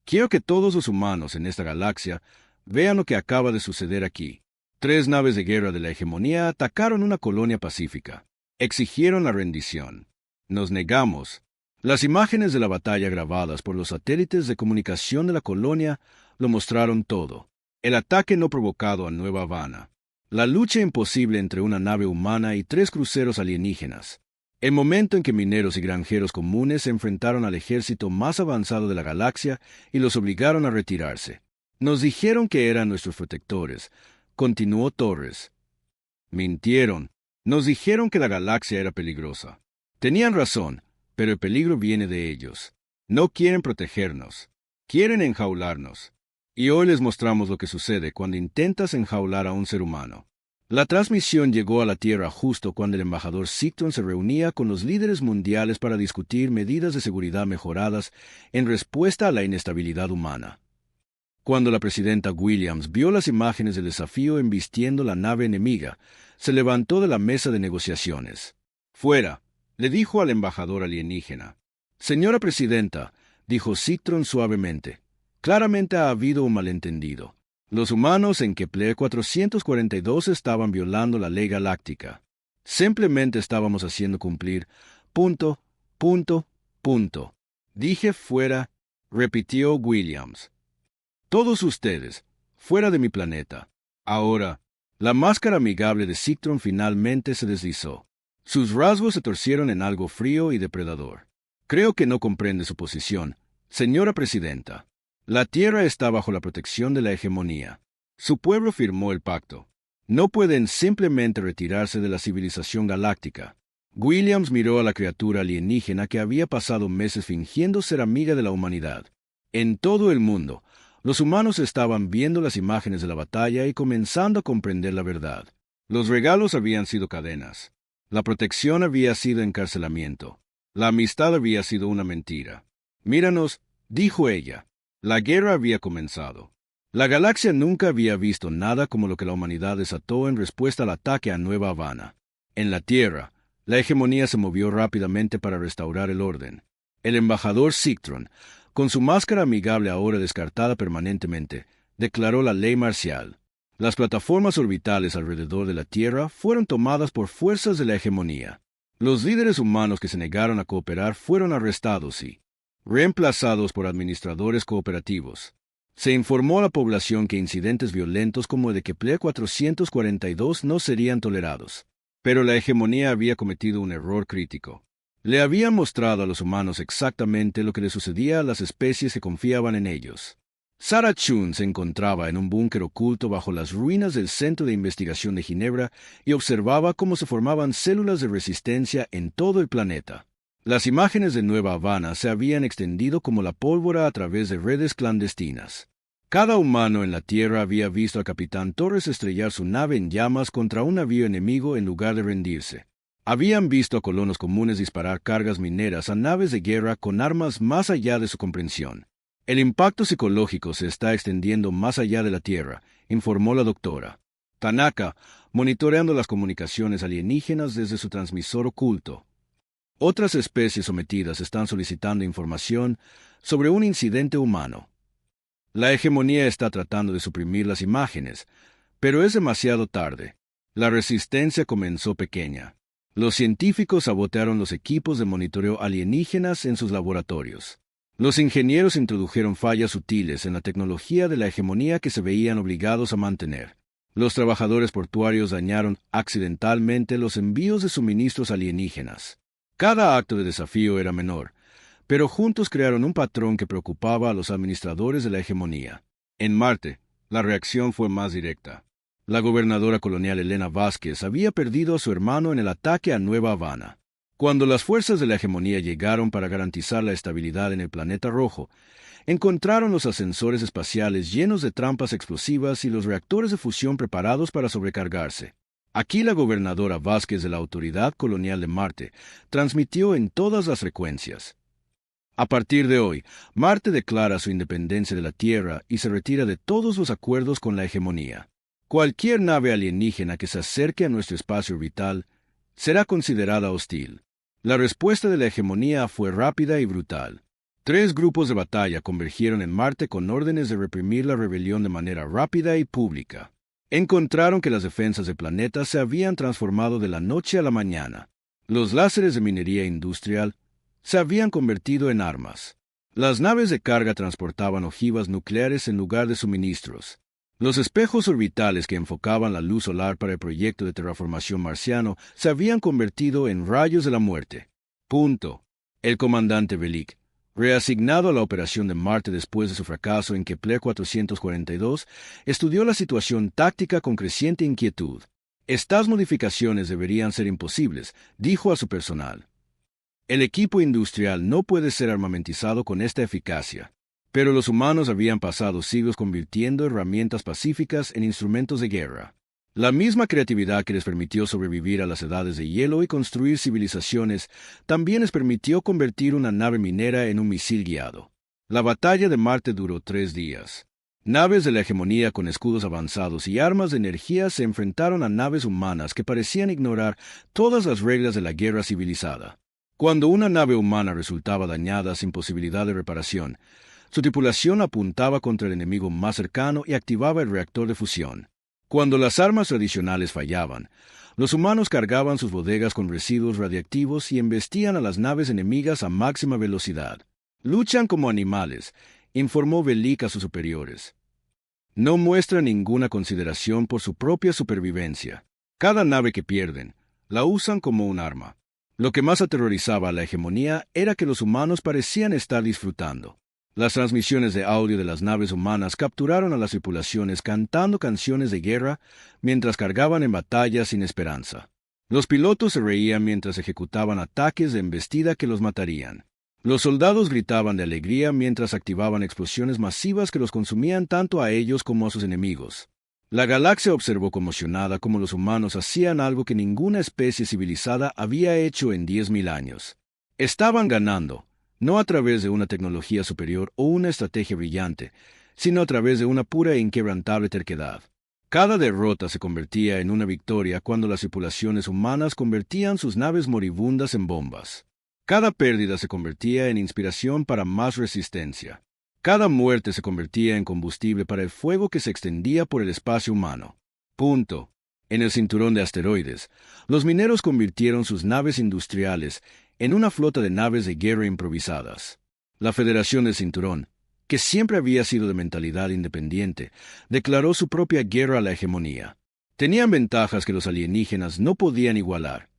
«Quiero que todos los humanos en esta galaxia vean lo que acaba de suceder aquí. 3 naves de guerra de la hegemonía atacaron una colonia pacífica. Exigieron la rendición. Nos negamos. Las imágenes de la batalla grabadas por los satélites de comunicación de la colonia lo mostraron todo. El ataque no provocado a Nueva Habana. La lucha imposible entre una nave humana y 3 cruceros alienígenas. El momento en que mineros y granjeros comunes se enfrentaron al ejército más avanzado de la galaxia y los obligaron a retirarse. Nos dijeron que eran nuestros protectores, continuó Torres. Mintieron. Nos dijeron que la galaxia era peligrosa. Tenían razón, pero el peligro viene de ellos. No quieren protegernos. Quieren enjaularnos. Y hoy les mostramos lo que sucede cuando intentas enjaular a un ser humano. La transmisión llegó a la Tierra justo cuando el embajador Sicton se reunía con los líderes mundiales para discutir medidas de seguridad mejoradas en respuesta a la inestabilidad humana. Cuando la presidenta Williams vio las imágenes del desafío embistiendo la nave enemiga, se levantó de la mesa de negociaciones. «Fuera», le dijo al embajador alienígena. «Señora presidenta», dijo Citron suavemente, «claramente ha habido un malentendido. Los humanos en Kepler 442 estaban violando la ley galáctica. Simplemente estábamos haciendo cumplir... punto, punto, punto». «Dije fuera», repitió Williams. «Todos ustedes, fuera de mi planeta. Ahora». La máscara amigable de Citron finalmente se deslizó. Sus rasgos se torcieron en algo frío y depredador. «Creo que no comprende su posición, señora presidenta. La Tierra está bajo la protección de la hegemonía. Su pueblo firmó el pacto. No pueden simplemente retirarse de la civilización galáctica». Williams miró a la criatura alienígena que había pasado meses fingiendo ser amiga de la humanidad. En todo el mundo, los humanos estaban viendo las imágenes de la batalla y comenzando a comprender la verdad. Los regalos habían sido cadenas. La protección había sido encarcelamiento. La amistad había sido una mentira. «Míranos», dijo ella. La guerra había comenzado. La galaxia nunca había visto nada como lo que la humanidad desató en respuesta al ataque a Nueva Habana. En la Tierra, la hegemonía se movió rápidamente para restaurar el orden. El embajador Citron, con su máscara amigable ahora descartada permanentemente, declaró la ley marcial. Las plataformas orbitales alrededor de la Tierra fueron tomadas por fuerzas de la hegemonía. Los líderes humanos que se negaron a cooperar fueron arrestados y reemplazados por administradores cooperativos. Se informó a la población que incidentes violentos como el de Kepler 442 no serían tolerados. Pero la hegemonía había cometido un error crítico. Le habían mostrado a los humanos exactamente lo que le sucedía a las especies que confiaban en ellos. Sarah Chun se encontraba en un búnker oculto bajo las ruinas del Centro de Investigación de Ginebra y observaba cómo se formaban células de resistencia en todo el planeta. Las imágenes de Nueva Habana se habían extendido como la pólvora a través de redes clandestinas. Cada humano en la Tierra había visto al capitán Torres estrellar su nave en llamas contra un navío enemigo en lugar de rendirse. Habían visto a colonos comunes disparar cargas mineras a naves de guerra con armas más allá de su comprensión. «El impacto psicológico se está extendiendo más allá de la Tierra», informó la doctora Tanaka, monitoreando las comunicaciones alienígenas desde su transmisor oculto. «Otras especies sometidas están solicitando información sobre un incidente humano. La hegemonía está tratando de suprimir las imágenes, pero es demasiado tarde. La resistencia comenzó pequeña. Los científicos sabotearon los equipos de monitoreo alienígenas en sus laboratorios. Los ingenieros introdujeron fallas sutiles en la tecnología de la hegemonía que se veían obligados a mantener. Los trabajadores portuarios dañaron accidentalmente los envíos de suministros alienígenas. Cada acto de desafío era menor, pero juntos crearon un patrón que preocupaba a los administradores de la hegemonía. En Marte, la reacción fue más directa. La gobernadora colonial Elena Vázquez había perdido a su hermano en el ataque a Nueva Habana. Cuando las fuerzas de la hegemonía llegaron para garantizar la estabilidad en el planeta rojo, encontraron los ascensores espaciales llenos de trampas explosivas y los reactores de fusión preparados para sobrecargarse. Aquí la gobernadora Vázquez de la Autoridad Colonial de Marte transmitió en todas las frecuencias: «A partir de hoy, Marte declara su independencia de la Tierra y se retira de todos los acuerdos con la hegemonía. Cualquier nave alienígena que se acerque a nuestro espacio orbital será considerada hostil». La respuesta de la hegemonía fue rápida y brutal. 3 grupos de batalla convergieron en Marte con órdenes de reprimir la rebelión de manera rápida y pública. Encontraron que las defensas del planeta se habían transformado de la noche a la mañana. Los láseres de minería industrial se habían convertido en armas. Las naves de carga transportaban ojivas nucleares en lugar de suministros. Los espejos orbitales que enfocaban la luz solar para el proyecto de terraformación marciano se habían convertido en rayos de la muerte. Punto. El comandante Velik, reasignado a la operación de Marte después de su fracaso en Kepler 442, estudió la situación táctica con creciente inquietud. «Estas modificaciones deberían ser imposibles», dijo a su personal. «El equipo industrial no puede ser armamentizado con esta eficacia». Pero los humanos habían pasado siglos convirtiendo herramientas pacíficas en instrumentos de guerra. La misma creatividad que les permitió sobrevivir a las edades de hielo y construir civilizaciones también les permitió convertir una nave minera en un misil guiado. La batalla de Marte duró 3 días. Naves de la hegemonía con escudos avanzados y armas de energía se enfrentaron a naves humanas que parecían ignorar todas las reglas de la guerra civilizada. Cuando una nave humana resultaba dañada sin posibilidad de reparación, su tripulación apuntaba contra el enemigo más cercano y activaba el reactor de fusión. Cuando las armas tradicionales fallaban, los humanos cargaban sus bodegas con residuos radiactivos y embestían a las naves enemigas a máxima velocidad. Luchan como animales, informó Velik a sus superiores. No muestra ninguna consideración por su propia supervivencia. Cada nave que pierden, la usan como un arma. Lo que más aterrorizaba a la hegemonía era que los humanos parecían estar disfrutando. Las transmisiones de audio de las naves humanas capturaron a las tripulaciones cantando canciones de guerra mientras cargaban en batallas sin esperanza. Los pilotos se reían mientras ejecutaban ataques de embestida que los matarían. Los soldados gritaban de alegría mientras activaban explosiones masivas que los consumían tanto a ellos como a sus enemigos. La galaxia observó conmocionada cómo los humanos hacían algo que ninguna especie civilizada había hecho en 10.000 años. Estaban ganando, no a través de una tecnología superior o una estrategia brillante, sino a través de una pura e inquebrantable terquedad. Cada derrota se convertía en una victoria cuando las tripulaciones humanas convertían sus naves moribundas en bombas. Cada pérdida se convertía en inspiración para más resistencia. Cada muerte se convertía en combustible para el fuego que se extendía por el espacio humano. Punto. En el cinturón de asteroides, los mineros convirtieron sus naves industriales en una flota de naves de guerra improvisadas. La Federación del Cinturón, que siempre había sido de mentalidad independiente, declaró su propia guerra a la hegemonía. Tenían ventajas que los alienígenas no podían igualar.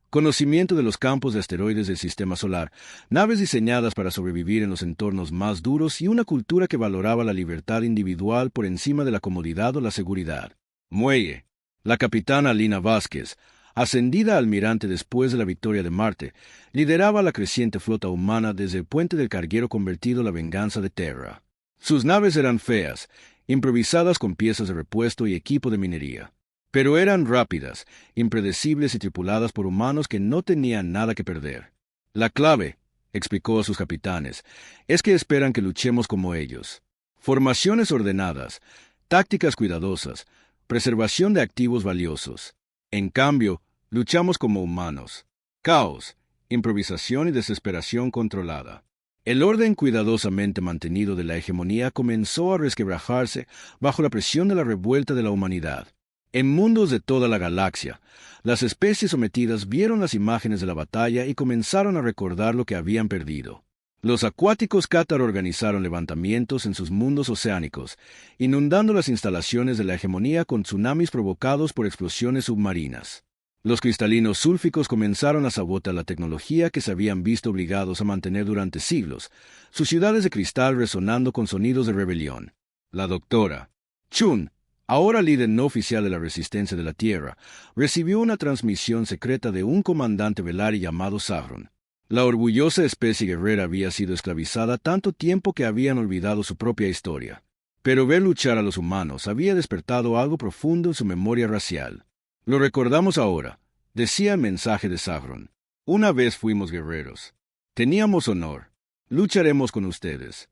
Conocimiento de los campos de asteroides del sistema solar, naves diseñadas para sobrevivir en los entornos más duros y una cultura que valoraba la libertad individual por encima de la comodidad o la seguridad. Muelle. La capitana Lina Vázquez, ascendida a almirante después de la victoria de Marte, lideraba la creciente flota humana desde el puente del carguero convertido La Venganza de Terra. Sus naves eran feas, improvisadas con piezas de repuesto y equipo de minería. Pero eran rápidas, impredecibles y tripuladas por humanos que no tenían nada que perder. La clave, explicó a sus capitanes, es que esperan que luchemos como ellos. Formaciones ordenadas, tácticas cuidadosas, preservación de activos valiosos. En cambio, luchamos como humanos. Caos, improvisación y desesperación controlada. El orden cuidadosamente mantenido de la hegemonía comenzó a resquebrajarse bajo la presión de la revuelta de la humanidad. En mundos de toda la galaxia, las especies sometidas vieron las imágenes de la batalla y comenzaron a recordar lo que habían perdido. Los acuáticos Cátar organizaron levantamientos en sus mundos oceánicos, inundando las instalaciones de la hegemonía con tsunamis provocados por explosiones submarinas. Los cristalinos súlficos comenzaron a sabotear la tecnología que se habían visto obligados a mantener durante siglos, sus ciudades de cristal resonando con sonidos de rebelión. La doctora Chun, ahora líder no oficial de la resistencia de la Tierra, recibió una transmisión secreta de un comandante Velari llamado Sahron. La orgullosa especie guerrera había sido esclavizada tanto tiempo que habían olvidado su propia historia. Pero ver luchar a los humanos había despertado algo profundo en su memoria racial. Lo recordamos ahora, decía el mensaje de Sahron. Una vez fuimos guerreros. Teníamos honor. Lucharemos con ustedes.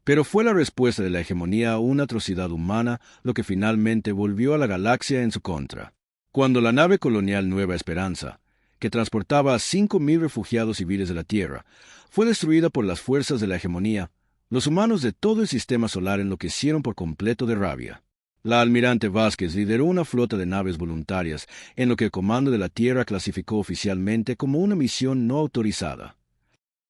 Pero fue la respuesta de la hegemonía a una atrocidad humana lo que finalmente volvió a la galaxia en su contra. Cuando la nave colonial Nueva Esperanza, que transportaba a 5.000 refugiados civiles de la Tierra, fue destruida por las fuerzas de la hegemonía, los humanos de todo el sistema solar enloquecieron por completo de rabia. La almirante Vázquez lideró una flota de naves voluntarias en lo que el Comando de la Tierra clasificó oficialmente como una misión no autorizada.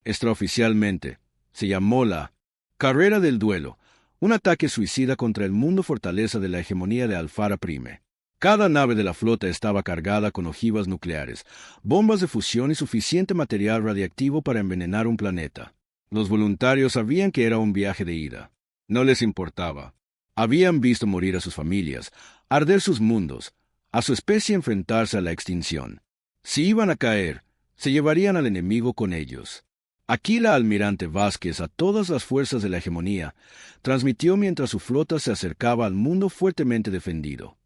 Extraoficialmente, se llamó la Carrera del Duelo, un ataque suicida contra el mundo fortaleza de la hegemonía de Alfara Prime. Cada nave de la flota estaba cargada con ojivas nucleares, bombas de fusión y suficiente material radiactivo para envenenar un planeta. Los voluntarios sabían que era un viaje de ida. No les importaba. Habían visto morir a sus familias, arder sus mundos, a su especie enfrentarse a la extinción. Si iban a caer, se llevarían al enemigo con ellos. Aquí la almirante Vázquez a todas las fuerzas de la hegemonía transmitió mientras su flota se acercaba al mundo fuertemente defendido.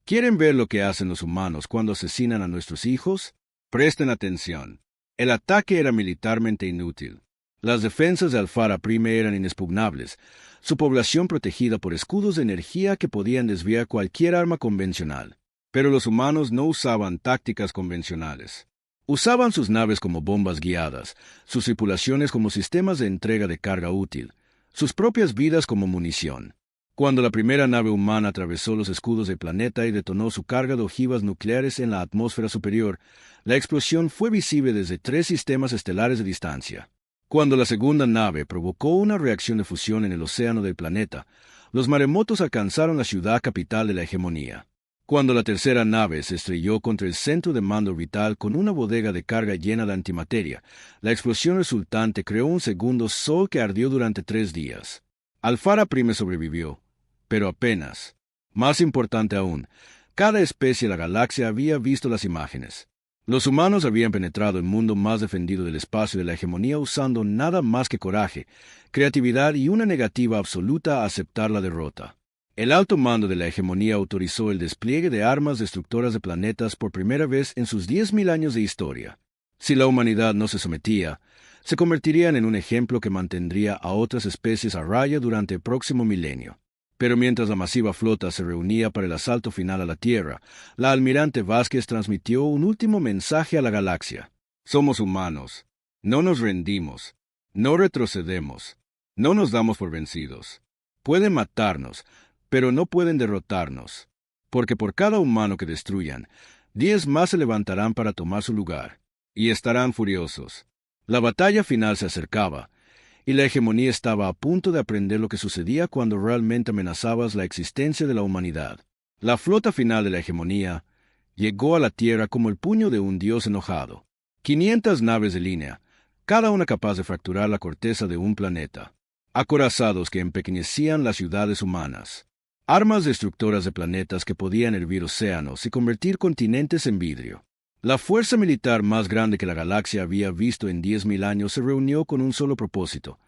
¿Quieren ver lo que hacen los humanos cuando asesinan a nuestros hijos? Presten atención. El ataque era militarmente inútil. Las defensas de Alfara Prime eran inexpugnables, su población protegida por escudos de energía que podían desviar cualquier arma convencional. Pero los humanos no usaban tácticas convencionales. Usaban sus naves como bombas guiadas, sus tripulaciones como sistemas de entrega de carga útil, sus propias vidas como munición. Cuando la primera nave humana atravesó los escudos del planeta y detonó su carga de ojivas nucleares en la atmósfera superior, la explosión fue visible desde 3 sistemas estelares de distancia. Cuando la segunda nave provocó una reacción de fusión en el océano del planeta, los maremotos alcanzaron la ciudad capital de la hegemonía. Cuando la tercera nave se estrelló contra el centro de mando orbital con una bodega de carga llena de antimateria, la explosión resultante creó un segundo sol que ardió durante 3 días. Alfara Prime sobrevivió, pero apenas. Más importante aún, cada especie de la galaxia había visto las imágenes. Los humanos habían penetrado el mundo más defendido del espacio de la hegemonía usando nada más que coraje, creatividad y una negativa absoluta a aceptar la derrota. El alto mando de la hegemonía autorizó el despliegue de armas destructoras de planetas por primera vez en sus 10.000 años de historia. Si la humanidad no se sometía, se convertirían en un ejemplo que mantendría a otras especies a raya durante el próximo milenio. Pero mientras la masiva flota se reunía para el asalto final a la Tierra, la almirante Vázquez transmitió un último mensaje a la galaxia. Somos humanos. No nos rendimos. No retrocedemos. No nos damos por vencidos. Pueden matarnos, pero no pueden derrotarnos. Porque por cada humano que destruyan, 10 más se levantarán para tomar su lugar. Y estarán furiosos. La batalla final se acercaba, y la hegemonía estaba a punto de aprender lo que sucedía cuando realmente amenazabas la existencia de la humanidad. La flota final de la hegemonía llegó a la Tierra como el puño de un dios enojado. 500 naves de línea, cada una capaz de fracturar la corteza de un planeta. Acorazados que empequeñecían las ciudades humanas. Armas destructoras de planetas que podían hervir océanos y convertir continentes en vidrio. La fuerza militar más grande que la galaxia había visto en 10.000 años se reunió con un solo propósito: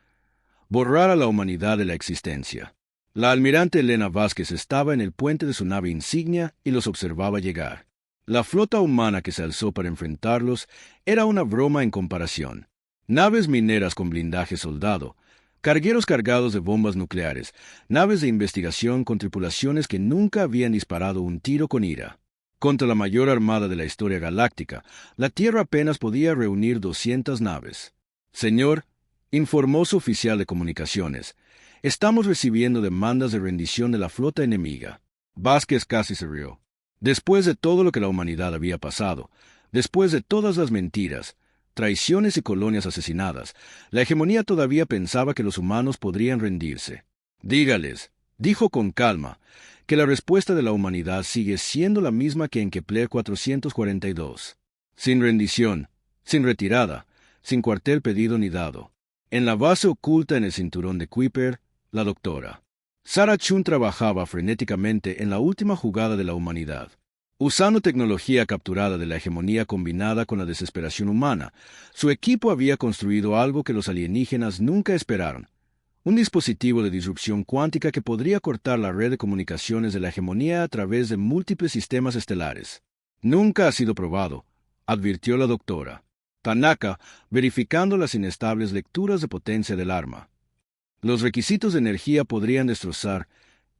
borrar a la humanidad de la existencia. La almirante Elena Vázquez estaba en el puente de su nave insignia y los observaba llegar. La flota humana que se alzó para enfrentarlos era una broma en comparación. Naves mineras con blindaje soldado, cargueros cargados de bombas nucleares, naves de investigación con tripulaciones que nunca habían disparado un tiro con ira. Contra la mayor armada de la historia galáctica, la Tierra apenas podía reunir 200 naves. Señor, informó su oficial de comunicaciones, estamos recibiendo demandas de rendición de la flota enemiga. Vázquez casi se rió. Después de todo lo que la humanidad había pasado, después de todas las mentiras, traiciones y colonias asesinadas, la hegemonía todavía pensaba que los humanos podrían rendirse. Dígales, dijo con calma, que la respuesta de la humanidad sigue siendo la misma que en Kepler 442. Sin rendición, sin retirada, sin cuartel pedido ni dado. En la base oculta en el cinturón de Kuiper, la doctora Sarah Chun trabajaba frenéticamente en la última jugada de la humanidad. Usando tecnología capturada de la hegemonía combinada con la desesperación humana, su equipo había construido algo que los alienígenas nunca esperaron: un dispositivo de disrupción cuántica que podría cortar la red de comunicaciones de la hegemonía a través de múltiples sistemas estelares. Nunca ha sido probado, advirtió la doctora Tanaka, verificando las inestables lecturas de potencia del arma. Los requisitos de energía podrían destrozar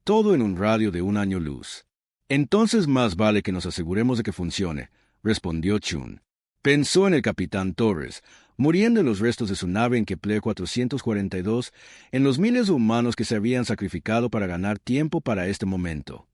todo en un radio de 1 año luz. Entonces más vale que nos aseguremos de que funcione, respondió Chun. Pensó en el capitán Torres, muriendo en los restos de su nave en Kepler 442, en los miles de humanos que se habían sacrificado para ganar tiempo para este momento.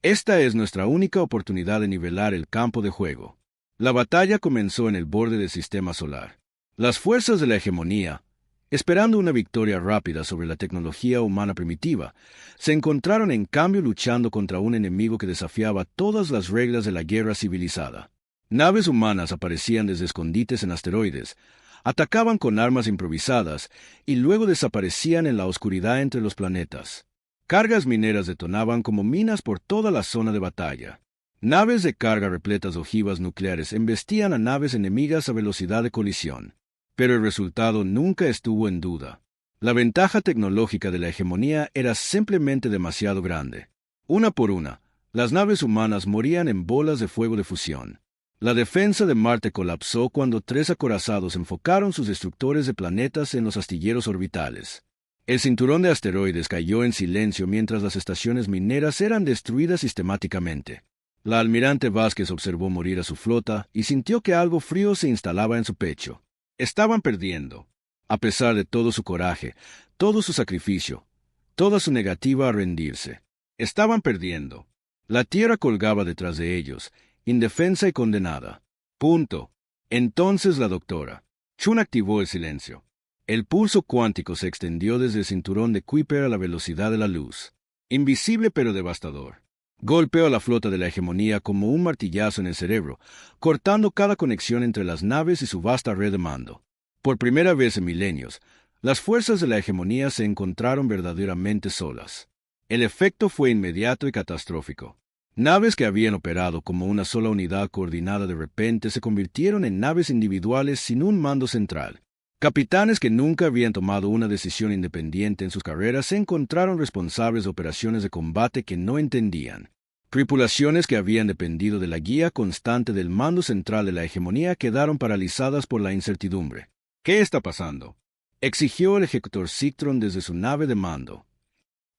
Esta es nuestra única oportunidad de nivelar el campo de juego. La batalla comenzó en el borde del sistema solar. Las fuerzas de la hegemonía, esperando una victoria rápida sobre la tecnología humana primitiva, se encontraron en cambio luchando contra un enemigo que desafiaba todas las reglas de la guerra civilizada. Naves humanas aparecían desde escondites en asteroides, atacaban con armas improvisadas y luego desaparecían en la oscuridad entre los planetas. Cargas mineras detonaban como minas por toda la zona de batalla. Naves de carga repletas de ojivas nucleares embestían a naves enemigas a velocidad de colisión. Pero el resultado nunca estuvo en duda. La ventaja tecnológica de la hegemonía era simplemente demasiado grande. Una por una, las naves humanas morían en bolas de fuego de fusión. La defensa de Marte colapsó cuando 3 acorazados enfocaron sus destructores de planetas en los astilleros orbitales. El cinturón de asteroides cayó en silencio mientras las estaciones mineras eran destruidas sistemáticamente. La almirante Vázquez observó morir a su flota y sintió que algo frío se instalaba en su pecho. Estaban perdiendo. A pesar de todo su coraje, todo su sacrificio, toda su negativa a rendirse. Estaban perdiendo. La Tierra colgaba detrás de ellos, indefensa y condenada. Punto. Entonces la doctora Chun activó el silencio. El pulso cuántico se extendió desde el cinturón de Kuiper a la velocidad de la luz. Invisible pero devastador. Golpeó a la flota de la hegemonía como un martillazo en el cerebro, cortando cada conexión entre las naves y su vasta red de mando. Por primera vez en milenios, las fuerzas de la hegemonía se encontraron verdaderamente solas. El efecto fue inmediato y catastrófico. Naves que habían operado como una sola unidad coordinada de repente se convirtieron en naves individuales sin un mando central. Capitanes que nunca habían tomado una decisión independiente en sus carreras se encontraron responsables de operaciones de combate que no entendían. Tripulaciones que habían dependido de la guía constante del mando central de la hegemonía quedaron paralizadas por la incertidumbre. ¿Qué está pasando?, exigió el ejecutor Zictron desde su nave de mando.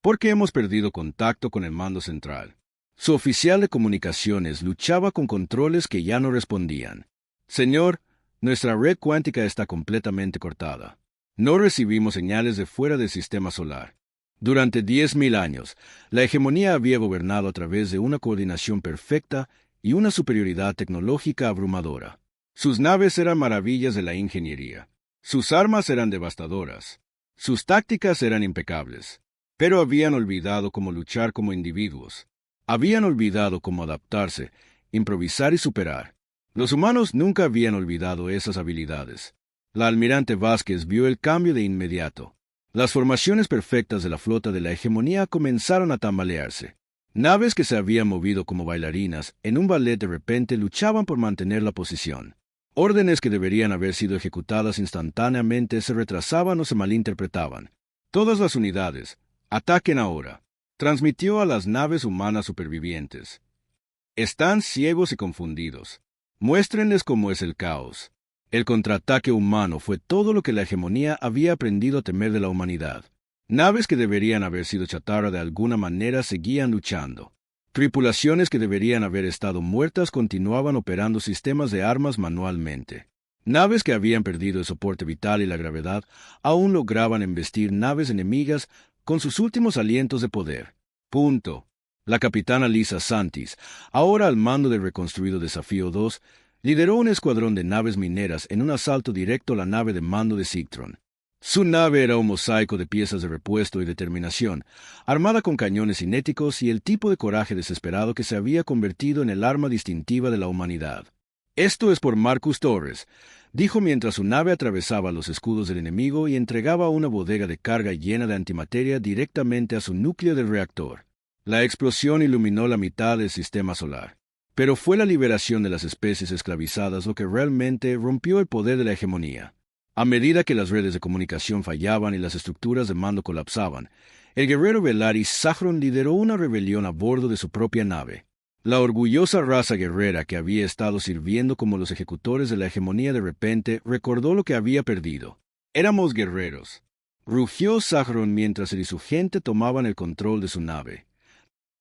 ¿Por qué hemos perdido contacto con el mando central? Su oficial de comunicaciones luchaba con controles que ya no respondían. Señor, nuestra red cuántica está completamente cortada. No recibimos señales de fuera del sistema solar. Durante 10.000 años, la hegemonía había gobernado a través de una coordinación perfecta y una superioridad tecnológica abrumadora. Sus naves eran maravillas de la ingeniería. Sus armas eran devastadoras. Sus tácticas eran impecables. Pero habían olvidado cómo luchar como individuos. Habían olvidado cómo adaptarse, improvisar y superar. Los humanos nunca habían olvidado esas habilidades. La almirante Vázquez vio el cambio de inmediato. Las formaciones perfectas de la flota de la hegemonía comenzaron a tambalearse. Naves que se habían movido como bailarinas en un ballet de repente luchaban por mantener la posición. Órdenes que deberían haber sido ejecutadas instantáneamente se retrasaban o se malinterpretaban. Todas las unidades, ataquen ahora, transmitió a las naves humanas supervivientes. Están ciegos y confundidos. Muéstrenles cómo es el caos. El contraataque humano fue todo lo que la hegemonía había aprendido a temer de la humanidad. Naves que deberían haber sido chatarra de alguna manera seguían luchando. Tripulaciones que deberían haber estado muertas continuaban operando sistemas de armas manualmente. Naves que habían perdido el soporte vital y la gravedad aún lograban embestir naves enemigas con sus últimos alientos de poder. Punto. La capitana Lisa Santis, ahora al mando del reconstruido Desafío 2, lideró un escuadrón de naves mineras en un asalto directo a la nave de mando de Zictron. Su nave era un mosaico de piezas de repuesto y determinación, armada con cañones cinéticos y el tipo de coraje desesperado que se había convertido en el arma distintiva de la humanidad. «Esto es por Marcus Torres», dijo mientras su nave atravesaba los escudos del enemigo y entregaba una bodega de carga llena de antimateria directamente a su núcleo del reactor. La explosión iluminó la mitad del sistema solar. Pero fue la liberación de las especies esclavizadas lo que realmente rompió el poder de la hegemonía. A medida que las redes de comunicación fallaban y las estructuras de mando colapsaban, el guerrero Velaris Zahron lideró una rebelión a bordo de su propia nave. La orgullosa raza guerrera que había estado sirviendo como los ejecutores de la hegemonía de repente recordó lo que había perdido. «Éramos guerreros», rugió Zahron mientras él y su gente tomaban el control de su nave.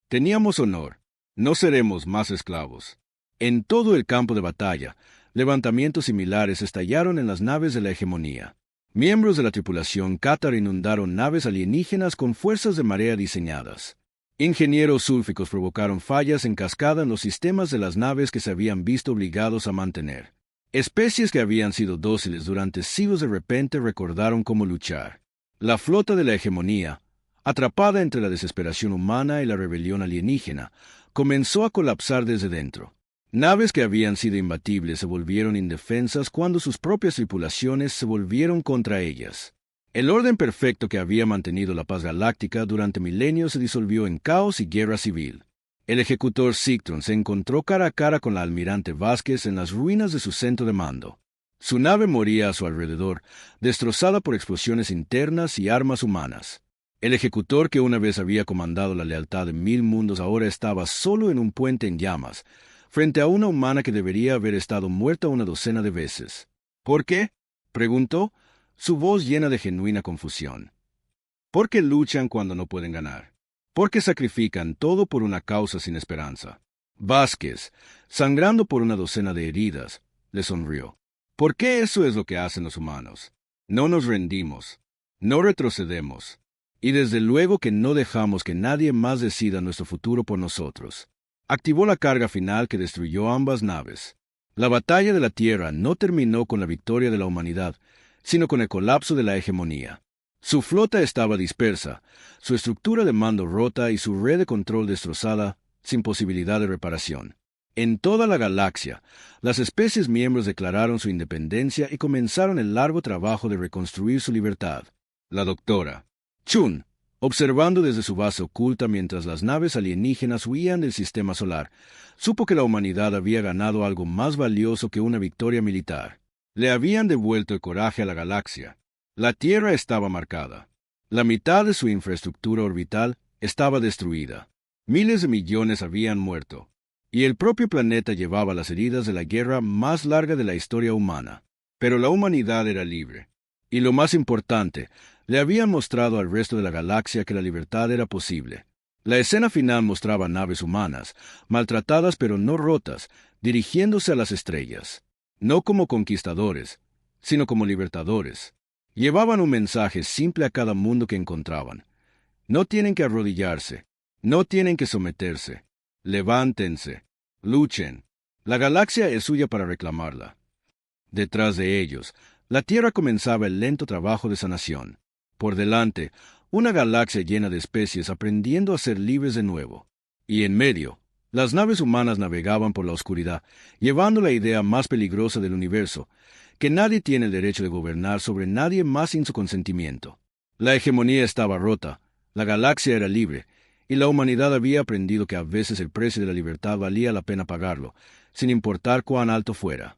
«Teníamos honor. No seremos más esclavos». En todo el campo de batalla, levantamientos similares estallaron en las naves de la hegemonía. Miembros de la tripulación Qatar inundaron naves alienígenas con fuerzas de marea diseñadas. Ingenieros súlficos provocaron fallas en cascada en los sistemas de las naves que se habían visto obligados a mantener. Especies que habían sido dóciles durante siglos de repente recordaron cómo luchar. La flota de la hegemonía, atrapada entre la desesperación humana y la rebelión alienígena, comenzó a colapsar desde dentro. Naves que habían sido imbatibles se volvieron indefensas cuando sus propias tripulaciones se volvieron contra ellas. El orden perfecto que había mantenido la paz galáctica durante milenios se disolvió en caos y guerra civil. El ejecutor Zictron se encontró cara a cara con la almirante Vázquez en las ruinas de su centro de mando. Su nave moría a su alrededor, destrozada por explosiones internas y armas humanas. El ejecutor que una vez había comandado la lealtad de 1000 mundos ahora estaba solo en un puente en llamas, frente a una humana que debería haber estado muerta una docena de veces. ¿Por qué?, preguntó, su voz llena de genuina confusión. Porque luchan cuando no pueden ganar. Porque sacrifican todo por una causa sin esperanza. Vázquez, sangrando por una docena de heridas, le sonrió. ¿Por qué eso es lo que hacen los humanos? No nos rendimos, no retrocedemos, y desde luego que no dejamos que nadie más decida nuestro futuro por nosotros. Activó la carga final que destruyó ambas naves. La batalla de la Tierra no terminó con la victoria de la humanidad, sino con el colapso de la hegemonía. Su flota estaba dispersa, su estructura de mando rota y su red de control destrozada, sin posibilidad de reparación. En toda la galaxia, las especies miembros declararon su independencia y comenzaron el largo trabajo de reconstruir su libertad. La doctora Chun, observando desde su base oculta mientras las naves alienígenas huían del sistema solar, supo que la humanidad había ganado algo más valioso que una victoria militar. Le habían devuelto el coraje a la galaxia. La Tierra estaba marcada. La mitad de su infraestructura orbital estaba destruida. Miles de millones habían muerto. Y el propio planeta llevaba las heridas de la guerra más larga de la historia humana. Pero la humanidad era libre. Y lo más importante, le habían mostrado al resto de la galaxia que la libertad era posible. La escena final mostraba naves humanas, maltratadas pero no rotas, dirigiéndose a las estrellas. No como conquistadores, sino como libertadores. Llevaban un mensaje simple a cada mundo que encontraban. No tienen que arrodillarse, no tienen que someterse. Levántense, luchen. La galaxia es suya para reclamarla. Detrás de ellos, la Tierra comenzaba el lento trabajo de sanación. Por delante, una galaxia llena de especies aprendiendo a ser libres de nuevo. Y en medio, las naves humanas navegaban por la oscuridad, llevando la idea más peligrosa del universo, que nadie tiene el derecho de gobernar sobre nadie más sin su consentimiento. La hegemonía estaba rota, la galaxia era libre, y la humanidad había aprendido que a veces el precio de la libertad valía la pena pagarlo, sin importar cuán alto fuera.